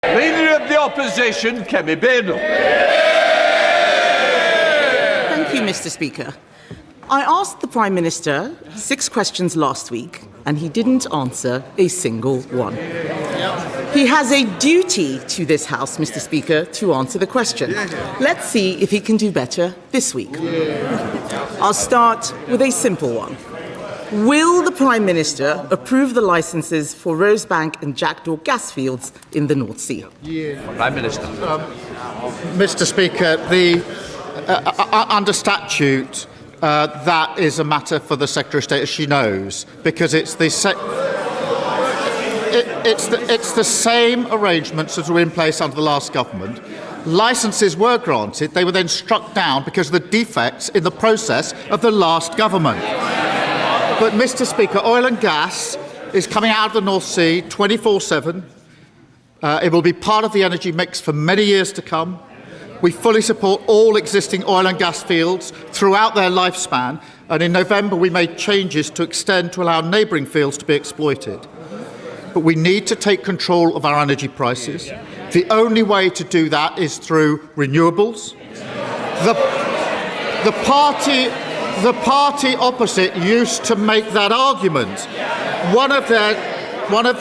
Leader of the Opposition, Kemi Badenoch. Thank you, Mr. Speaker. I asked the Prime Minister 6 questions last week, and he didn't answer a single one. He has a duty to this House, Mr. Speaker, to answer the question. Let's see if he can do better this week. I'll start with a simple one. Will the Prime Minister approve the licences for Rosebank and Jackdaw gas fields in the North Sea? Prime Minister. Mr. Speaker, under statute, that is a matter for the Secretary of State, as she knows, because it's the same arrangements that were in place under the last government. Licences were granted, they were then struck down because of the defects in the process of the last government. But, Mr. Speaker, oil and gas is coming out of the North Sea 24/7. It will be part of the energy mix for many years to come. We fully support all existing oil and gas fields throughout their lifespan, and in November we made changes to extend to allow neighbouring fields to be exploited. But we need to take control of our energy prices. The only way to do that is through renewables. The party opposite used to make that argument. One of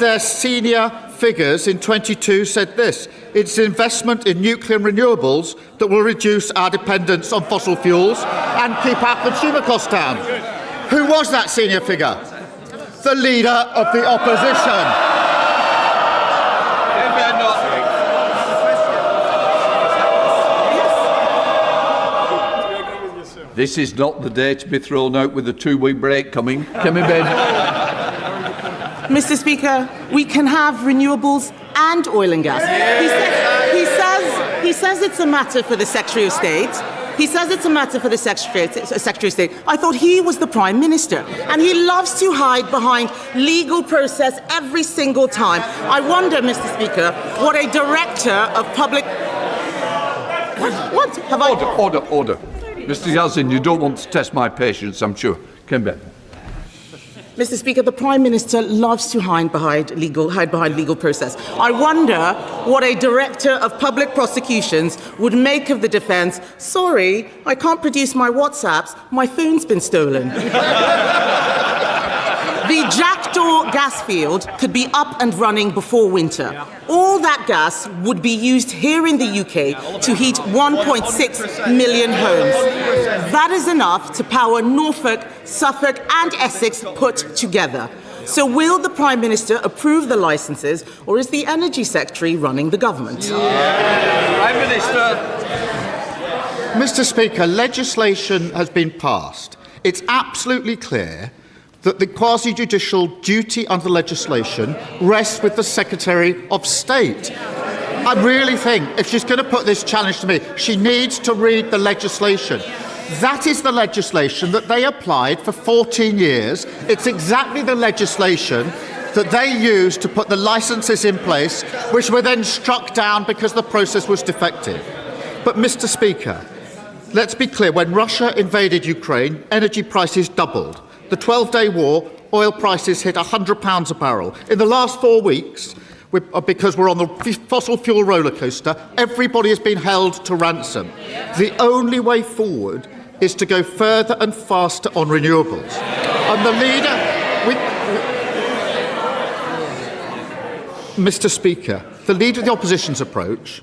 their senior figures in 22 said this: it's investment in nuclear and renewables that will reduce our dependence on fossil fuels and keep our consumer costs down. Who was that senior figure? The Leader of the Opposition. This is not the day to be thrown out with a 2-week break coming. Kemi Badenoch. Mr. Speaker, we can have renewables and oil and gas. He says it's a matter for the Secretary of State. He says it's a matter for the Secretary of State. I thought he was the Prime Minister, and he loves to hide behind legal process every single time. I wonder, Mr. Speaker, what a Director of Public... What? Have I... Order. Mr. Yazin, you don't want to test my patience, I'm sure. Kemi Badenoch. Mr. Speaker, the Prime Minister loves to hide behind legal process. I wonder what a Director of Public Prosecutions would make of the defence. Sorry, I can't produce my WhatsApps. My phone's been stolen. The Jackdaw gas field could be up and running before winter. All that gas would be used here in the UK to heat 1.6 million homes. That is enough to power Norfolk, Suffolk and Essex put together. So will the Prime Minister approve the licences, or is the Energy Secretary running the government? Prime Minister. Mr. Speaker, legislation has been passed. It's absolutely clear that the quasi-judicial duty under the legislation rests with the Secretary of State. I really think if she's going to put this challenge to me, she needs to read the legislation. That is the legislation that they applied for 14 years. It's exactly the legislation that they used to put the licences in place, which were then struck down because the process was defective. But, Mr. Speaker, let's be clear, when Russia invaded Ukraine, energy prices doubled. The 12-day war, oil prices hit £100 a barrel. In the last 4 weeks, because we're on the fossil fuel roller coaster, everybody has been held to ransom. The only way forward is to go further and faster on renewables. And the leader... Mr. Speaker, the Leader of the Opposition's approach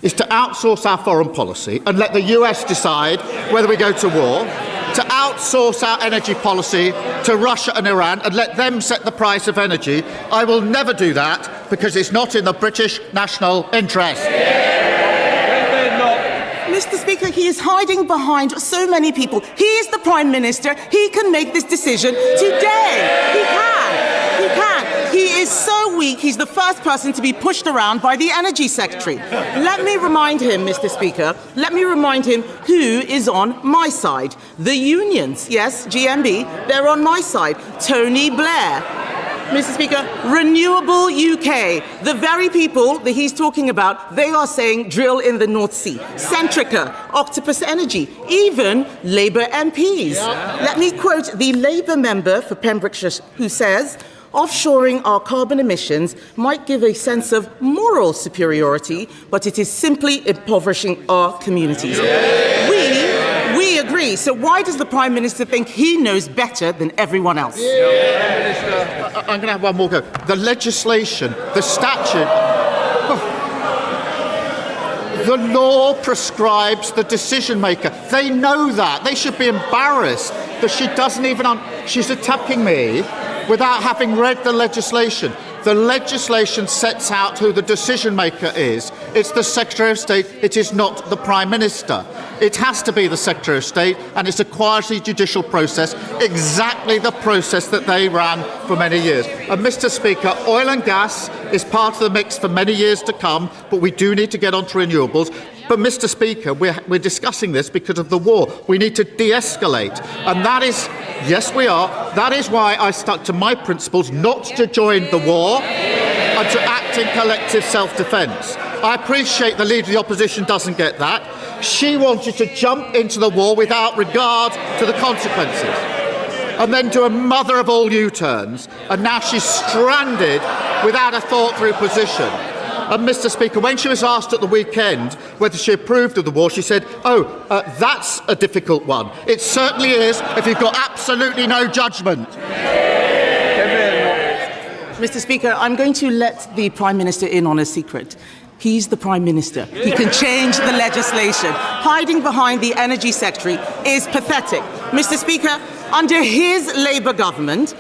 is to outsource our foreign policy and let the US decide whether we go to war, to outsource our energy policy to Russia and Iran and let them set the price of energy. I will never do that because it's not in the British national interest. Mr. Speaker, he is hiding behind so many people. He is the Prime Minister. He can make this decision today. He can. He is so weak, he's the first person to be pushed around by the Energy Secretary. Let me remind him, Mr. Speaker, who is on my side. The unions, yes, GMB, they're on my side. Tony Blair. Mr. Speaker, Renewable UK, the very people that he's talking about, they are saying drill in the North Sea. Centrica, Octopus Energy, even Labour MPs. Let me quote the Labour member for Pembrokeshire who says, Offshoring our carbon emissions might give a sense of moral superiority, but it is simply impoverishing our communities. We agree. So why does the Prime Minister think he knows better than everyone else? I'm going to have one more go. The legislation, the statute, the law prescribes the decision maker. They know that. They should be embarrassed that she doesn't even... she's attacking me without having read the legislation. The legislation sets out who the decision maker is. It's the Secretary of State. It is not the Prime Minister. It has to be the Secretary of State, and it's a quasi-judicial process, exactly the process that they ran for many years. And, Mr. Speaker, oil and gas is part of the mix for many years to come, but we do need to get onto renewables. But, Mr. Speaker, we're discussing this because of the war. We need to de-escalate. And that is, yes, we are. That is why I stuck to my principles not to join the war and to act in collective self-defence. I appreciate the Leader of the Opposition doesn't get that. She wanted to jump into the war without regard to the consequences and then do a mother of all U-turns, and now she's stranded without a thought-through position. And, Mr. Speaker, when she was asked at the weekend whether she approved of the war, she said, that's a difficult one. It certainly is if you've got absolutely no judgment. Mr. Speaker, I'm going to let the Prime Minister in on a secret. He's the Prime Minister. He can change the legislation. Hiding behind the Energy Secretary is pathetic. Mr. Speaker, under his Labour government,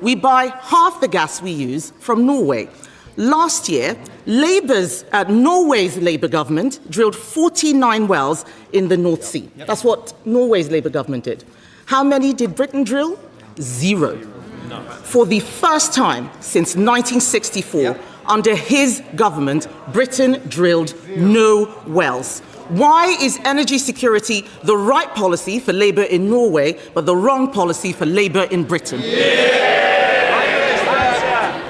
we buy half the gas we use from Norway. Last year, Norway's Labour government drilled 49 wells in the North Sea. That's what Norway's Labour government did. How many did Britain drill? 0. For the first time since 1964, under his government, Britain drilled no wells. Why is energy security the right policy for Labour in Norway, but the wrong policy for Labour in Britain?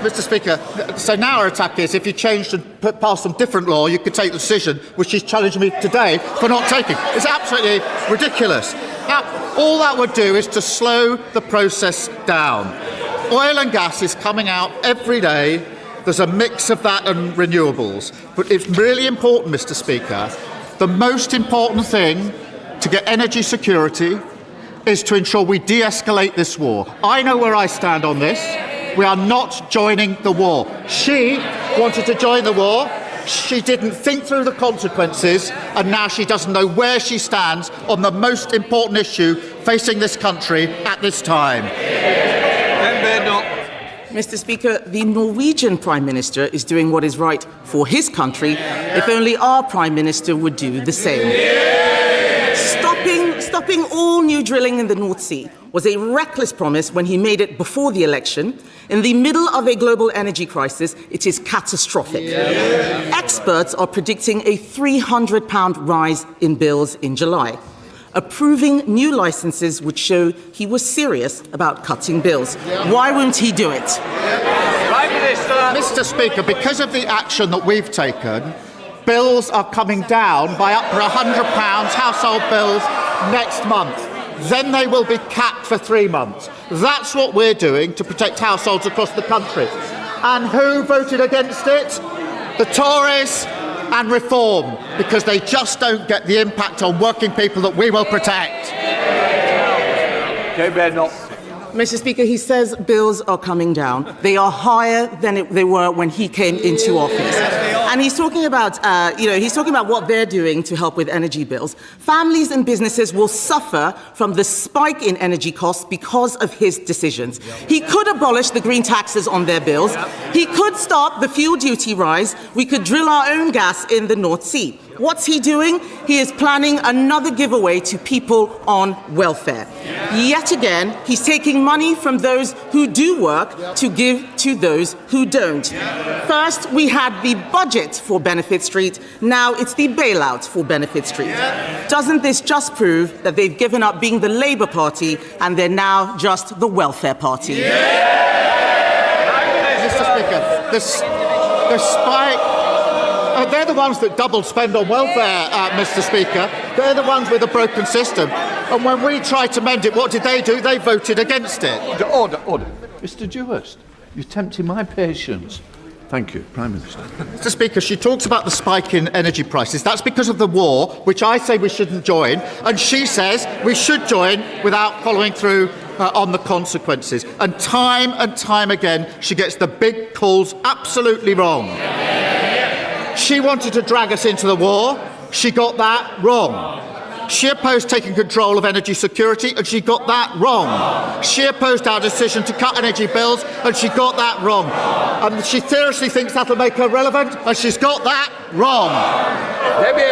Mr. Speaker, so now our attack is if you changed and passed some different law, you could take the decision, which she's challenging me today for not taking. It's absolutely ridiculous. Now, all that would do is to slow the process down. Oil and gas is coming out every day. There's a mix of that and renewables. But it's really important, Mr. Speaker, the most important thing to get energy security is to ensure we de-escalate this war. I know where I stand on this. We are not joining the war. She wanted to join the war. She didn't think through the consequences, and now she doesn't know where she stands on the most important issue facing this country at this time. Mr. Speaker, the Norwegian Prime Minister is doing what is right for his country. If only our Prime Minister would do the same. Stopping all new drilling in the North Sea was a reckless promise when he made it before the election. In the middle of a global energy crisis, it is catastrophic. Experts are predicting a £300 rise in bills in July. Approving new licenses would show he was serious about cutting bills. Why won't he do it? Mr. Speaker, because of the action that we've taken, bills are coming down by up to £100 household bills next month. Then they will be capped for 3 months. That's what we're doing to protect households across the country. And who voted against it? The Tories and Reform, because they just don't get the impact on working people that we will protect. Kemi Badenoch. Mr. Speaker, he says bills are coming down. They are higher than they were when he came into office. And he's talking about, what they're doing to help with energy bills. Families and businesses will suffer from the spike in energy costs because of his decisions. He could abolish the green taxes on their bills. He could stop the fuel duty rise. We could drill our own gas in the North Sea. What's he doing? He is planning another giveaway to people on welfare. Yet again, he's taking money from those who do work to give to those who don't. First, we had the budget for Benefit Street. Now it's the bailout for Benefit Street. Doesn't this just prove that they've given up being the Labour Party and they're now just the welfare party? Mr. Speaker, the spike... they're the ones that double spend on welfare, Mr. Speaker. They're the ones with a broken system. And when we tried to mend it, what did they do? They voted against it. Order. Mr Dewhurst, you're tempting my patience. Thank you, Prime Minister. Mr Speaker, she talks about the spike in energy prices. That's because of the war, which I say we shouldn't join, and she says we should join without following through on the consequences. And time again, she gets the big calls absolutely wrong. She wanted to drag us into the war. She got that wrong. She opposed taking control of energy security, and she got that wrong. She opposed our decision to cut energy bills, and she got that wrong. And she seriously thinks that'll make her relevant, and she's got that wrong.